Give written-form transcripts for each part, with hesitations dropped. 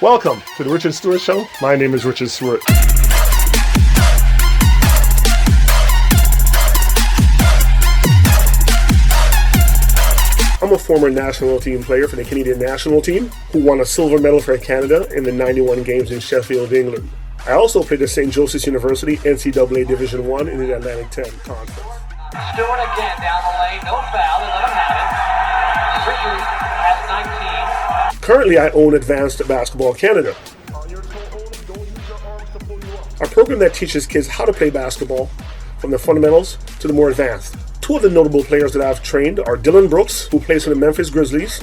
Welcome to the Richard Stewart Show. My name is Richard Stewart. I'm a former national team player for the Canadian national team who won a silver medal for Canada in the 91 games in Sheffield, England. I also played at St. Joseph's University NCAA Division I in the Atlantic 10 Conference. Stewart again down the lane, no foul, they let him have it. Richard has 19. Currently, I own Advanced Basketball Canada, a program that teaches kids how to play basketball from the fundamentals to the more advanced. Two of the notable players that I've trained are Dillon who plays for the Memphis Grizzlies,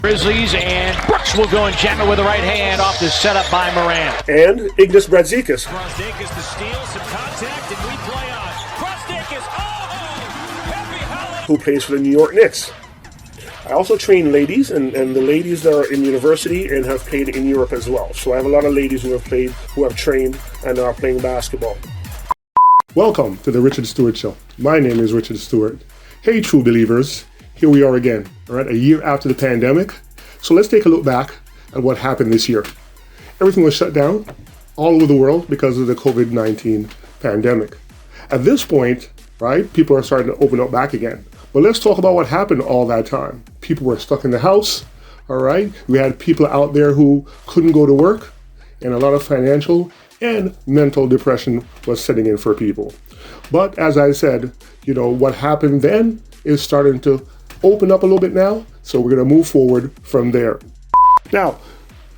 and Brooks will go and jam it with the right hand off the setup by Moran. And Ignas Brazdeikiz, Brazdeikiz to steal, some contact, and we play on. Brazdeikiz, who plays for the New York Knicks. I also train ladies, and the ladies that are in university and have played in Europe as well. So I have a lot of ladies who have trained and are playing basketball. Welcome to the Richard Stewart Show. My name is Richard Stewart. Hey, true believers, here we are again, all right, a year after the pandemic. So let's take a look back at what happened this year. Everything was shut down all over the world because of the COVID-19 pandemic. At this point, right, people are starting to open up back again. But let's talk about what happened all that time. People were stuck in the house, all right? We had people out there who couldn't go to work, and a lot of financial and mental depression was setting in for people. But as I said, you know, what happened then is starting to open up a little bit now, so we're going to move forward from there. Now,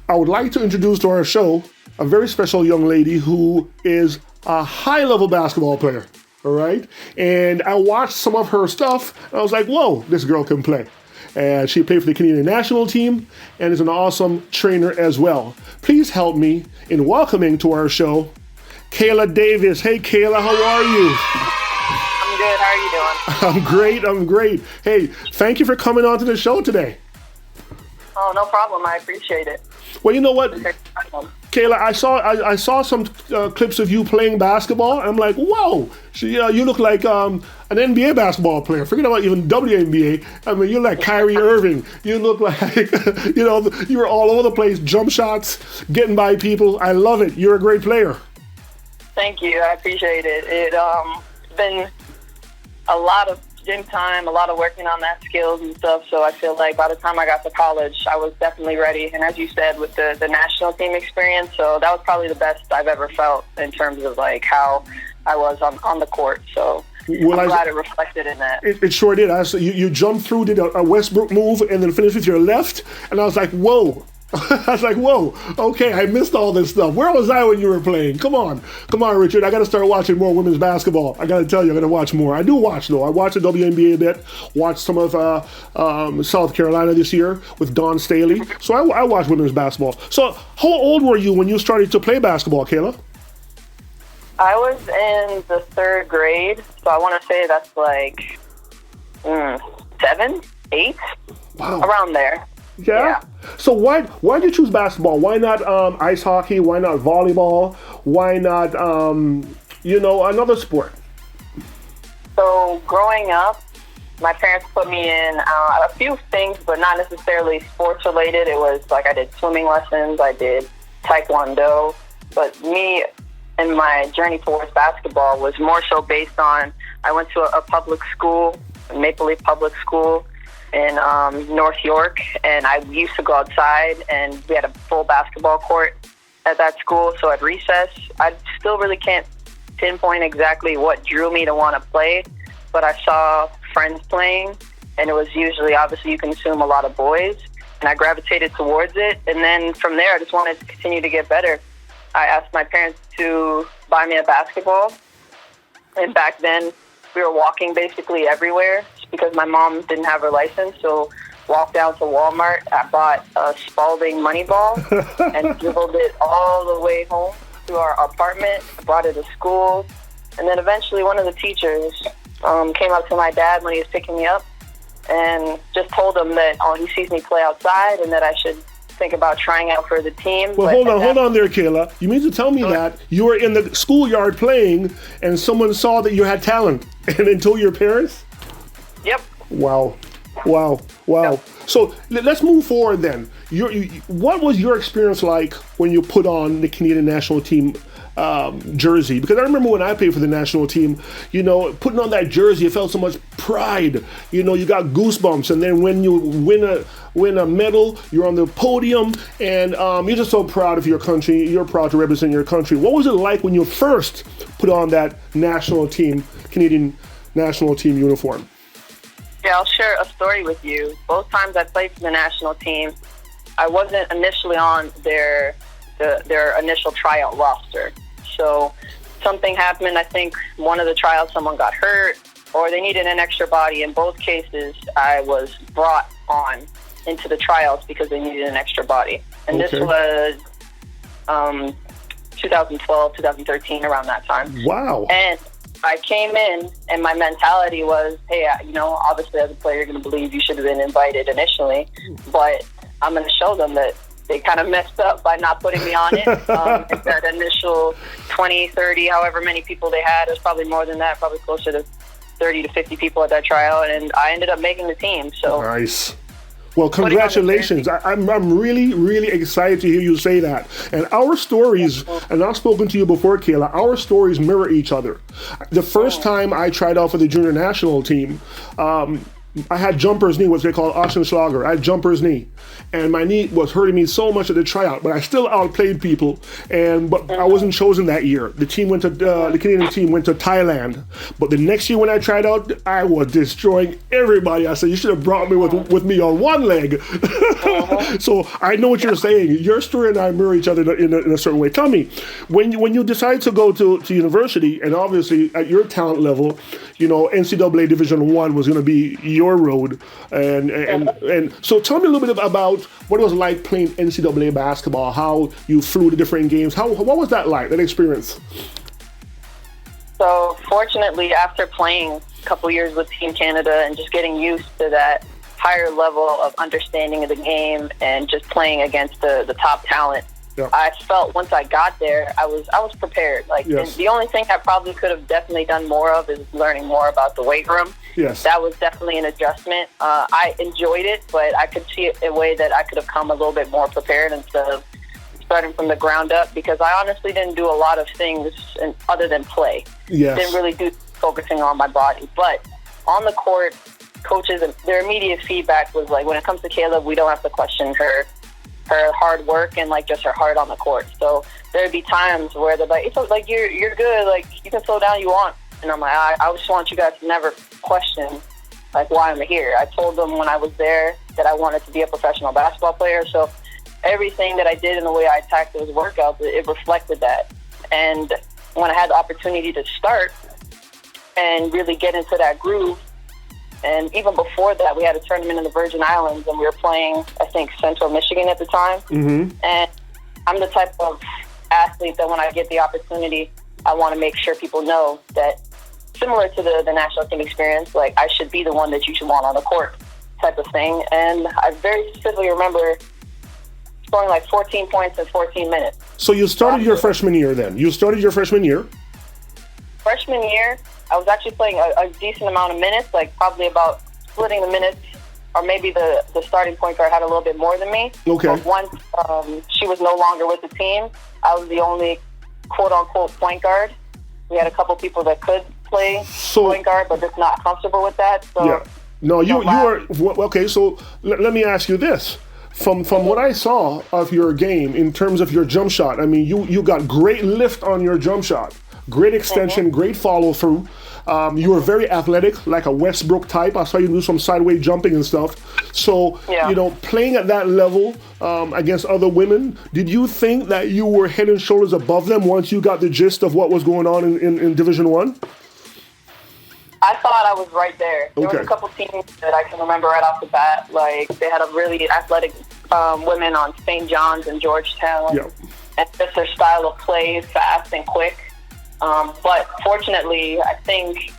I would like to introduce to our show a very special young lady who is a high-level basketball player, all right? And I watched some of her stuff, and I was like, whoa, this girl can play. And she played for the Canadian national team and is an awesome trainer as well. Please help me in welcoming to our show Kayla Davis. Hey, Kayla, how are you? I'm good. How are you doing? I'm great. Hey, thank you for coming on to the show today. Oh, no problem. I appreciate it. Well, you know what, Kayla, I saw some clips of you playing basketball. I'm like, whoa, you look like an NBA basketball player. Forget about even WNBA. I mean, you're like Kyrie Irving. You look like, you know, you were all over the place, jump shots, getting by people. I love it. You're a great player. Thank you. I appreciate it. It's been a lot of gym time, a lot of working on that skills and stuff. So I feel like by the time I got to college, I was definitely ready. And as you said, with the national team experience, so that was probably the best I've ever felt in terms of like how I was on the court. So well, I'm glad it reflected in that. It sure did. You jumped through, did a Westbrook move, and then finished with your left. And I was like, whoa. I was like, whoa, okay, I missed all this stuff. Where was I when you were playing? Come on, Richard. I got to start watching more women's basketball. I got to tell you, I got to watch more. I do watch, though. I watch the WNBA a bit, watched some of South Carolina this year with Dawn Staley. So I watch women's basketball. So how old were you when you started to play basketball, Kayla? I was in the third grade, so I want to say that's like 7, 8, wow, around there. Yeah. So why did you choose basketball? Why not ice hockey? Why not volleyball? Why not another sport? So growing up, my parents put me in a few things, but not necessarily sports related. It was like I did swimming lessons, I did taekwondo, but me and my journey towards basketball was more so based on I went to a public school, Maple Leaf Public School in North York, and I used to go outside, and we had a full basketball court at that school. So at recess, I still really can't pinpoint exactly what drew me to want to play, but I saw friends playing, and it was usually, obviously, you consume a lot of boys, and I gravitated towards it. And then from there, I just wanted to continue to get better. I asked my parents to buy me a basketball, and back then, we were walking basically everywhere because my mom didn't have her license. So walked down to Walmart. I bought a Spalding money ball and dribbled it all the way home to our apartment. I brought it to school. And then eventually one of the teachers came up to my dad when he was picking me up and just told him that he sees me play outside and that I should think about trying out for the team. Well, hold on there, Kayla. You mean to tell me that you were in the schoolyard playing and someone saw that you had talent and then told your parents? Yep. Wow. Wow. So let's move forward then. What was your experience like when you put on the Canadian national team jersey? Because I remember when I played for the national team, putting on that jersey, it felt so much pride. You got goosebumps, and then when you win a medal, you're on the podium, and you're just so proud of your country. You're proud to represent your country. What was it like when you first put on that Canadian national team uniform? Yeah, I'll share a story with you. Both times I played for the national team, I wasn't initially on their initial tryout roster. So something happened. I think one of the tryouts, someone got hurt, or they needed an extra body. In both cases, I was brought on into the tryouts because they needed an extra body. And This was 2012, 2013, around that time. Wow. And I came in, and my mentality was, hey, obviously as a player, you're going to believe you should have been invited initially, but I'm going to show them that they kind of messed up by not putting me on it. That initial 20, 30, however many people they had, it was probably more than that, probably closer to 30 to 50 people at that tryout, and I ended up making the team. So nice. Well, congratulations. I'm really, really excited to hear you say that. And our stories, and I've spoken to you before, Kayla, our stories mirror each other. The first time I tried out for the junior national team, I had jumper's knee, what they call Ostenschlager. I had jumper's knee. And my knee was hurting me so much at the tryout, but I still outplayed people. But I wasn't chosen that year. The Canadian team went to Thailand. But the next year when I tried out, I was destroying everybody. I said, you should have brought me with me on one leg. So I know what you're saying. Your story and I mirror each other in a certain way. Tell me, when you decided to go to university, and obviously at your talent level, NCAA Division I was going to be your road. And so tell me a little bit about what it was like playing NCAA basketball, how you flew to different games. What was that like, that experience? So fortunately, after playing a couple years with Team Canada and just getting used to that higher level of understanding of the game and just playing against the top talent, yeah. I felt once I got there, I was prepared. Yes. The only thing I probably could have definitely done more of is learning more about the weight room. Yes. That was definitely an adjustment. I enjoyed it, but I could see a way that I could have come a little bit more prepared instead of starting from the ground up, because I honestly didn't do a lot of things other than play. Yes. Didn't really do focusing on my body. But on the court, coaches, their immediate feedback was like, when it comes to Kayla, we don't have to question her hard work and just her heart on the court. So there'd be times where they're like, it's like you're good, you can slow down, you want. And I'm like, I just want you guys to never question why I'm here. I told them when I was there that I wanted to be a professional basketball player. So everything that I did and the way I attacked those workouts, it reflected that. And when I had the opportunity to start and really get into that groove, and even before that, we had a tournament in the Virgin Islands, and we were playing, I think, Central Michigan at the time. Mm-hmm. And I'm the type of athlete that when I get the opportunity, I want to make sure people know that, similar to the national team experience, I should be the one that you should want on the court type of thing. And I very specifically remember scoring 14 points in 14 minutes. So you started your freshman year then? Freshman year, I was actually playing a decent amount of minutes, probably about splitting the minutes, or maybe the starting point guard had a little bit more than me. Okay. But once she was no longer with the team, I was the only quote-unquote point guard. We had a couple people that could play point guard, but just not comfortable with that. So, yeah. No, you are okay. So let me ask you this: from what I saw of your game in terms of your jump shot, I mean, you got great lift on your jump shot, great extension, great follow through. You were very athletic, like a Westbrook type. I saw you do some sideways jumping and stuff. So, playing at that level against other women, did you think that you were head and shoulders above them once you got the gist of what was going on in Division I? I thought I was right there. There was a couple teams that I can remember right off the bat. They had a really athletic women on St. John's and Georgetown. Yeah. And just their style of play, fast and quick. But fortunately, I think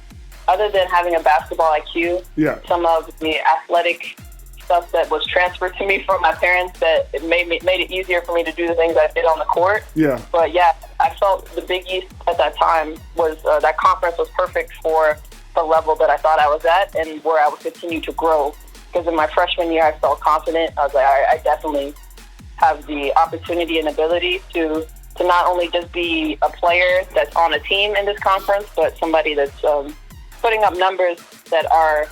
other than having a basketball IQ, some of the athletic stuff that was transferred to me from my parents, that it made it easier for me to do the things I did on the court. Yeah. But I felt the Big East at that time was that conference was perfect for the level that I thought I was at and where I would continue to grow because in my freshman year I felt confident. I was like, I definitely have the opportunity and ability to not only just be a player that's on a team in this conference, but somebody that's putting up numbers that are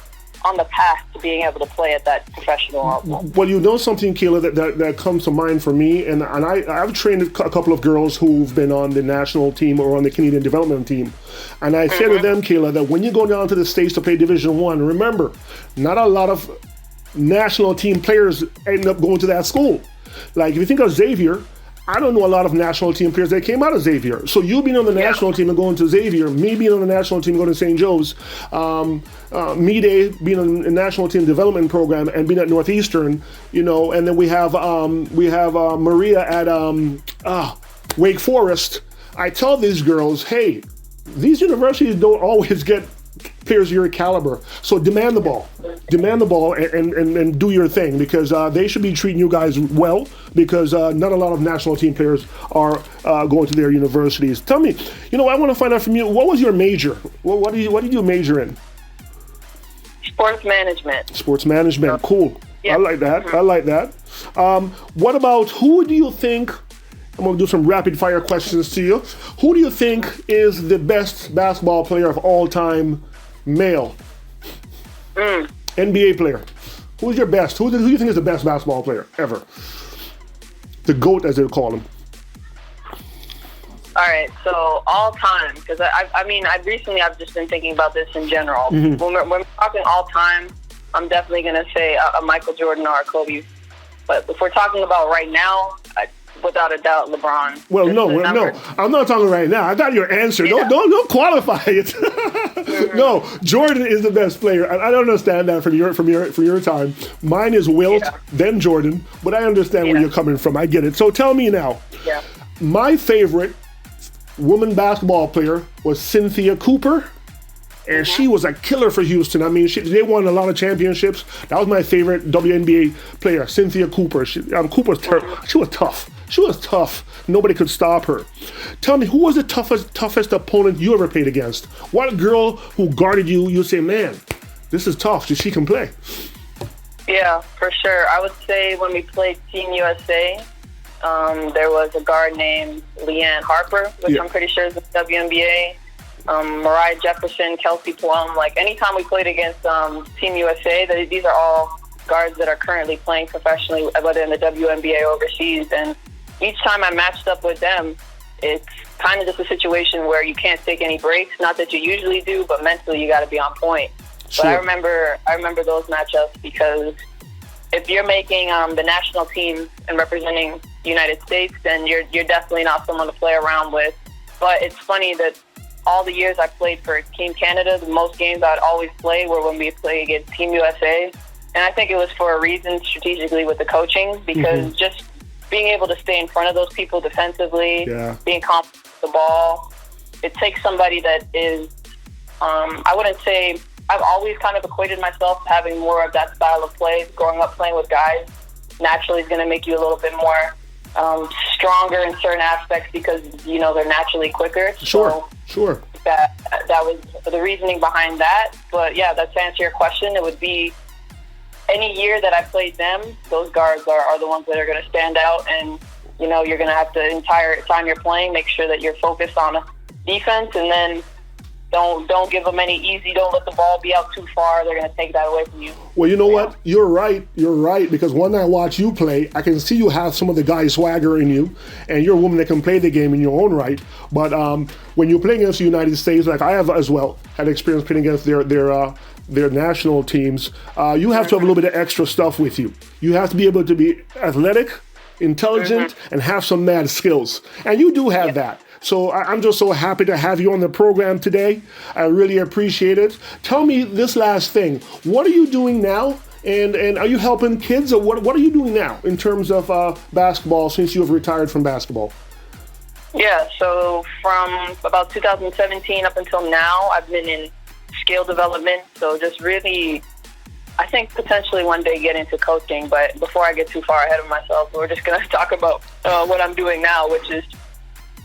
on the path to being able to play at that professional level. Well, you know something, Kayla, that comes to mind for me, and I've trained a couple of girls who've been on the national team or on the Canadian development team, and I said to them, Kayla, that when you go down to the States to play Division I, remember, not a lot of national team players end up going to that school. Like, if you think of Xavier, I don't know a lot of national team players that came out of Xavier. So you being on the national team and going to Xavier, me being on the national team and going to St. Joe's, Mide being on the national team development program and being at Northeastern, you know, and then we have Maria at Wake Forest. I tell these girls, hey, these universities don't always get players of your caliber. So demand the ball and do your thing, because they should be treating you guys well, because not a lot of national team players are going to their universities. Tell me, you know, I want to find out from you, what was your major? What did you major in? Sports management. Sports management, cool. Yeah. I like that. I like that. What about, who do you think, I'm going to do some rapid fire questions to you. Who do you think is the best basketball player of all time, male? NBA player. Who's your best? Who do you think is the best basketball player ever? The GOAT, as they call him. All right, so all time, because I've just been thinking about this in general. When we're talking all time, I'm definitely going to say a Michael Jordan or a Kobe. But if we're talking about right now, without a doubt, LeBron. Well, no, I'm not talking right now. I got your answer. Yeah. Don't qualify it. No, Jordan is the best player. I don't understand that from your time. Mine is Wilt, then Jordan. But I understand where you're coming from. I get it. So tell me now. Yeah. My favorite woman basketball player was Cynthia Cooper. And she was a killer for Houston. I mean, they won a lot of championships. That was my favorite WNBA player, Cynthia Cooper. She was tough. She was tough. Nobody could stop her. Tell me, who was the toughest opponent you ever played against? What girl who guarded you, you say, man, this is tough. She can play. Yeah, for sure. I would say when we played Team USA, there was a guard named Leanne Harper, which I'm pretty sure is the WNBA. Mariah Jefferson, Kelsey Plum. Like, anytime we played against Team USA, these are all guards that are currently playing professionally, whether in the WNBA or overseas. And each time I matched up with them, it's kind of just a situation where you can't take any breaks. Not that you usually do, but mentally you got to be on point. Sure. But I remember those matchups, because if you're making the national team and representing the United States, then you're definitely not someone to play around with. But it's funny that all the years I played for Team Canada, the most games I'd always play were when we played against Team USA. And I think it was for a reason, strategically, with the coaching, because just being able to stay in front of those people defensively, being confident with the ball, it takes somebody that is, I wouldn't say, I've always kind of equated myself to having more of that style of play. Growing up playing with guys naturally is going to make you a little bit more stronger in certain aspects, because, you know, they're naturally quicker. Sure. That was the reasoning behind that. But yeah, that's to answer your question. It would be any year that I played them, those guards are the ones that are going to stand out. And, you know, you're going to have to, the entire time you're playing, make sure that you're focused on defense, and then don't give them any easy, don't let the ball be out too far. They're going to take that away from you. Well, you know what? You're right, because when I watch you play, I can see you have some of the guy swagger in you, and you're a woman that can play the game in your own right. But when you play against the United States, like I have as well, had experience playing against their national teams, you have to have a little bit of extra stuff with you. You have to be able to be athletic, intelligent, and have some mad skills. And you do have that. So I'm just so happy to have you on the program today. I really appreciate it. Tell me this last thing. What are you doing now? And are you helping kids? Or what are you doing now in terms of basketball, since you have retired from basketball? Yeah, so from about 2017 up until now, I've been in skill development. So just really, I think potentially one day get into coaching. But before I get too far ahead of myself, we're just going to talk about what I'm doing now, which is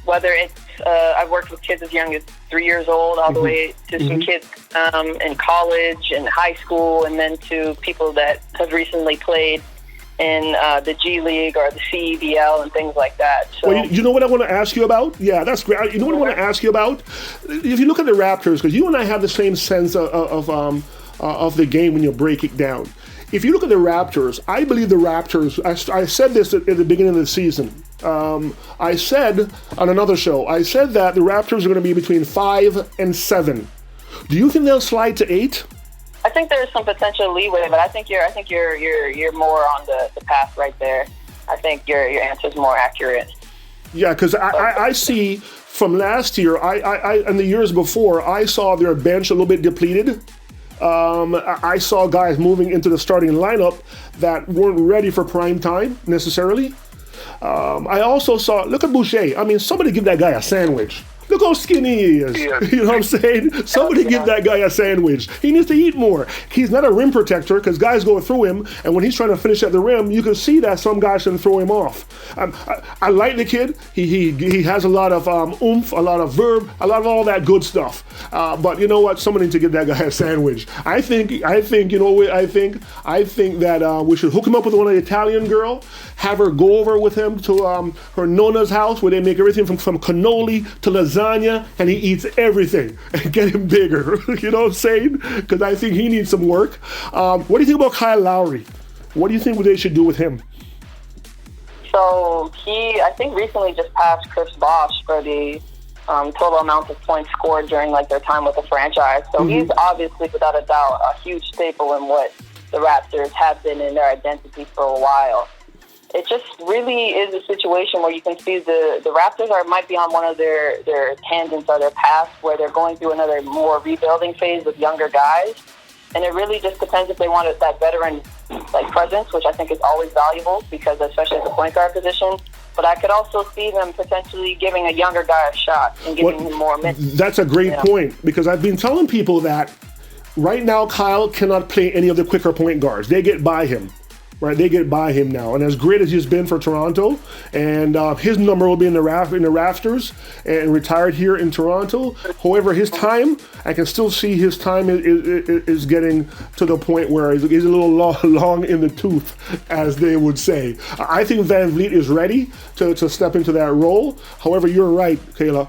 whether it's I've worked with kids as young as 3 years old, all the way to some kids in college and high school, and then to people that have recently played in the G League or the CEBL and things like that. So, well, you know what I want to ask you about? Yeah, that's great. You know what I want to ask you about? If you look at the Raptors, because you and I have the same sense of the game when you break it down. If you look at the Raptors, I believe the Raptors, I said this at the beginning of the season. I said on another show, I said that the Raptors are going to be between 5 and 7. Do you think they'll slide to 8? I think there's some potential leeway, but I think you're more on the path right there. I think your answer's more accurate. Yeah, because I see from last year, I and the years before, I saw their bench a little bit depleted. I saw guys moving into the starting lineup that weren't ready for prime time necessarily. I also saw, look at Boucher. I mean, somebody give that guy a sandwich. Look how skinny he is. Yeah. You know what I'm saying? Somebody give that guy a sandwich. He needs to eat more. He's not a rim protector because guys go through him, and when he's trying to finish at the rim, you can see that some guys can throw him off. I like the kid. He has a lot of oomph, a lot of verb, a lot of all that good stuff. But you know what? Somebody needs to give that guy a sandwich. I think you know what I think? I think that we should hook him up with one of the Italian girl, have her go over with him to her Nona's house where they make everything from cannoli to lasagna, and he eats everything and get him bigger. You know what I'm saying? Because I think he needs some work. What do you think about Kyle Lowry? What do you think they should do with him? So he, I think, recently just passed Chris Bosh for the total amount of points scored during their time with the franchise. So he's obviously, without a doubt, a huge staple in what the Raptors have been in their identity for a while. It just really is a situation where you can see the Raptors might be on one of their tangents or their paths where they're going through another more rebuilding phase with younger guys. And it really just depends if they want that veteran presence, which I think is always valuable because especially at the point guard position. But I could also see them potentially giving a younger guy a shot and giving him more minutes. That's a great point because I've been telling people that right now Kyle cannot play any of the quicker point guards. They get by him. Right, they get by him now, and as great as he's been for Toronto, and his number will be in the rafters, and retired here in Toronto. However, his time, I can still see his time is getting to the point where he's a little long in the tooth, as they would say. I think Van Vliet is ready to step into that role. However, you're right, Kayla.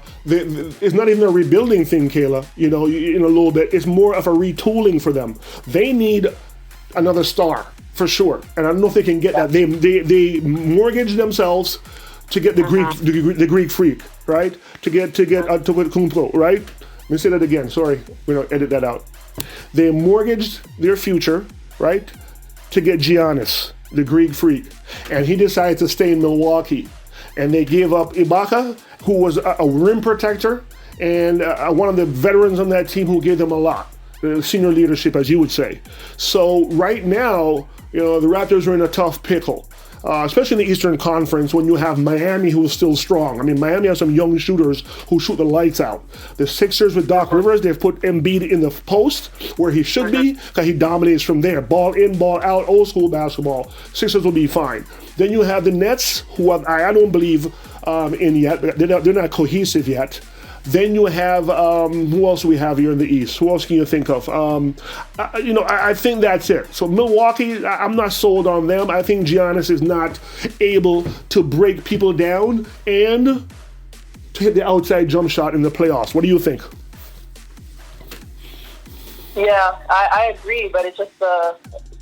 It's not even a rebuilding thing, Kayla. You know, in a little bit, it's more of a retooling for them. They need another star. For sure, and I don't know if they can get that. They mortgage themselves to get the Greek freak, right? To get Kumpo, right? Let me say that again. Sorry, we don't edit that out. They mortgaged their future, right, to get Giannis, the Greek freak, and he decided to stay in Milwaukee, and they gave up Ibaka, who was a rim protector and one of the veterans on that team who gave them a lot. Senior leadership, as you would say. So right now, you know, the Raptors are in a tough pickle, especially in the Eastern Conference when you have Miami, who is still strong. I mean, Miami has some young shooters who shoot the lights out. The Sixers with Doc Rivers, they've put Embiid in the post where he should be because he dominates from there. Ball in, ball out, old school basketball. Sixers will be fine. Then you have the Nets, who I don't believe in yet. They're not cohesive yet. Then you have, who else do we have here in the East? Who else can you think of? I think that's it. So Milwaukee, I'm not sold on them. I think Giannis is not able to break people down and to hit the outside jump shot in the playoffs. What do you think? Yeah, I agree, but it's just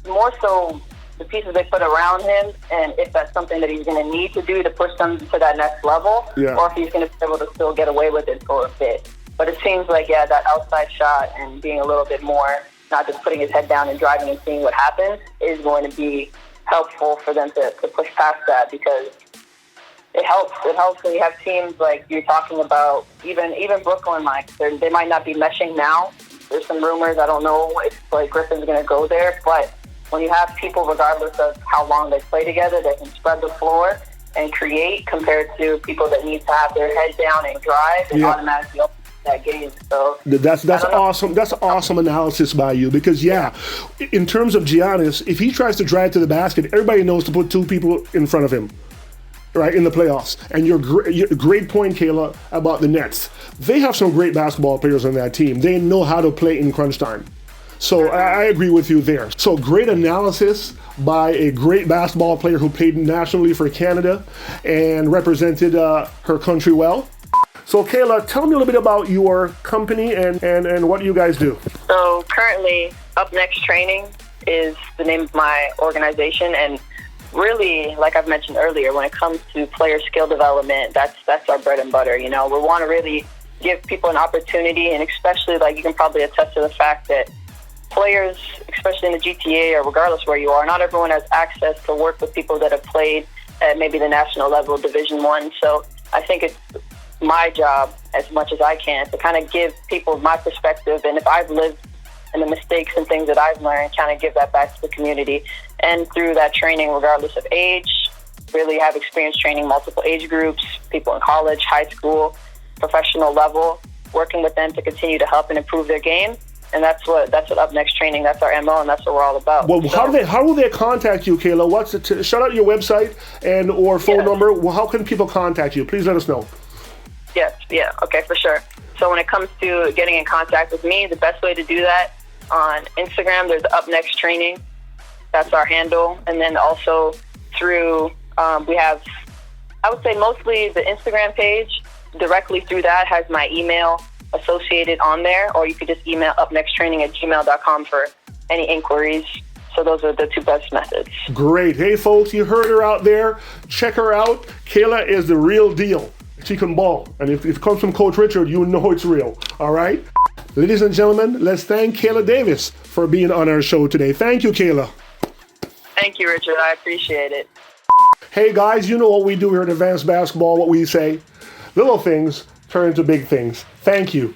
more so the pieces they put around him, and if that's something that he's going to need to do to push them to that next level, or if he's going to be able to still get away with it for a bit. But it seems like, that outside shot and being a little bit more, not just putting his head down and driving and seeing what happens, is going to be helpful for them to push past that because it helps. It helps when you have teams like you're talking about, even Brooklyn, they might not be meshing now. There's some rumors. I don't know if Griffin's going to go there, but when you have people, regardless of how long they play together, that can spread the floor and create compared to people that need to have their head down and drive and automatically open that game. So that's awesome. That's awesome analysis by you because, in terms of Giannis, if he tries to drive to the basket, everybody knows to put two people in front of him. right, in the playoffs. And great point, Kayla, about the Nets. They have some great basketball players on that team. They know how to play in crunch time. So I agree with you there. So great analysis by a great basketball player who played nationally for Canada and represented her country well. So Kayla, tell me a little bit about your company and what you guys do. So currently, Up Next Training is the name of my organization, and really, like I've mentioned earlier, when it comes to player skill development, that's our bread and butter. You know, we want to really give people an opportunity, and especially, like, you can probably attest to the fact that players, especially in the GTA or regardless where you are, not everyone has access to work with people that have played at maybe the national level, Division I. So I think it's my job, as much as I can, to kind of give people my perspective, and if I've lived and the mistakes and things that I've learned, kind of give that back to the community. And through that training, regardless of age, really have experience training multiple age groups, people in college, high school, professional level, working with them to continue to help and improve their game. And that's what Up Next Training, that's our MO, and that's what we're all about. Well, how will they contact you, Kayla? Shout out your website and or phone number. Well, how can people contact you? Please let us know. Yes, yeah, okay, for sure. So when it comes to getting in contact with me, the best way to do that, on Instagram, there's Up Next Training. That's our handle. And then also through, we have, I would say mostly the Instagram page. Directly through that has my email associated on there, or you could just email upnexttraining@gmail.com for any inquiries. So those are the two best methods. Great. Hey, folks, you heard her out there. Check her out. Kayla is the real deal. She can ball. And if it comes from Coach Richard, you know it's real. All right? Ladies and gentlemen, let's thank Kayla Davis for being on our show today. Thank you, Kayla. Thank you, Richard. I appreciate it. Hey, guys, you know what we do here at Advanced Basketball, what we say. Little things turn into big things. Thank you.